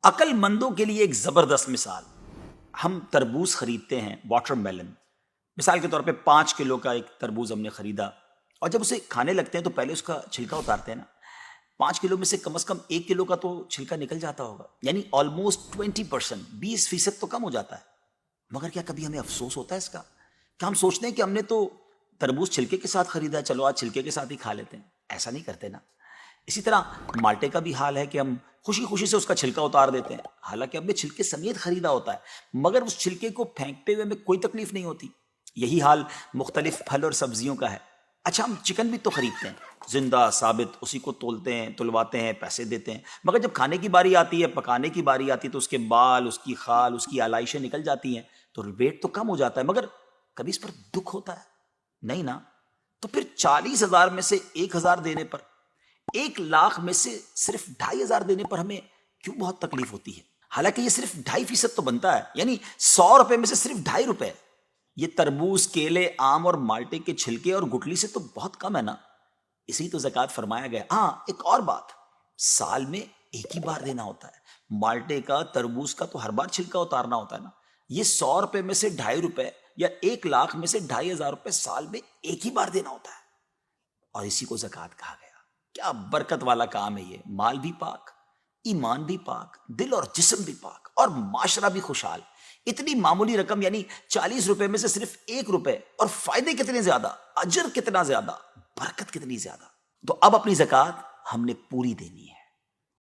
عقل مندوں کے لیے ایک زبردست مثال. ہم تربوز خریدتے ہیں، واٹر میلن. مثال کے طور پہ 5 کلو کا ایک تربوز ہم نے خریدا، اور جب اسے کھانے لگتے ہیں تو پہلے اس کا چھلکا اتارتے ہیں نا. 5 کلو میں سے کم از کم 1 کلو کا تو چھلکا نکل جاتا ہوگا، یعنی آلموسٹ 20%، 20% تو کم ہو جاتا ہے. مگر کیا کبھی ہمیں افسوس ہوتا ہے اس کا؟ کیا ہم سوچتے ہیں کہ ہم نے تو تربوز چھلکے کے ساتھ خریدا، چلو آج چھلکے کے ساتھ ہی کھا لیتے ہیں؟ ایسا نہیں کرتے نا. اسی طرح مالٹے کا بھی حال ہے کہ ہم خوشی خوشی سے اس کا چھلکا اتار دیتے ہیں، حالانکہ ہم نے چھلکے سمیت خریدا ہوتا ہے، مگر اس چھلکے کو پھینکتے ہوئے ہمیں کوئی تکلیف نہیں ہوتی. یہی حال مختلف پھل اور سبزیوں کا ہے. اچھا، ہم چکن بھی تو خریدتے ہیں، زندہ ثابت، اسی کو تولتے ہیں، تلواتے ہیں، پیسے دیتے ہیں، مگر جب کھانے کی باری آتی ہے، پکانے کی باری آتی ہے، تو اس کے بال، اس کی خال، اس کی آلائشیں نکل جاتی ہیں، تو ویٹ تو کم ہو جاتا ہے. مگر کبھی اس پر دکھ ہوتا ہے؟ نہیں نا. تو پھر 40,000 میں سے 1,000 دینے پر، 1,00,000 میں سے صرف 2,500 دینے پر ہمیں کیوں بہت تکلیف ہوتی ہے؟ حالانکہ یہ صرف 2.5% تو بنتا ہے، یعنی 100 روپے میں سے صرف 2.5 روپے. یہ تربوز، کیلے، آم اور مالٹے کے چھلکے اور گٹلی سے تو بہت کم ہے نا. اسی تو زکوٰۃ فرمایا گیا. ہاں، ایک اور بات، سال میں ایک ہی بار دینا ہوتا ہے. مالٹے کا، تربوز کا تو ہر بار چھلکا اتارنا ہوتا ہے نا. یہ 100 روپے میں سے 2.5 روپے یا 1,00,000 میں سے 2,500 روپے سال میں ایک ہی بار دینا ہوتا ہے، اور اسی کو زکوٰۃ کہا گیا. کیا برکت والا کام ہے یہ. مال بھی پاک، ایمان بھی پاک، دل اور جسم بھی پاک، اور معاشرہ بھی خوشحال. اتنی معمولی رقم، یعنی 40 روپے میں سے صرف 1 روپے، اور فائدے کتنے زیادہ، اجر کتنا زیادہ، برکت کتنی زیادہ. تو اب اپنی زکوٰۃ ہم نے پوری دینی ہے.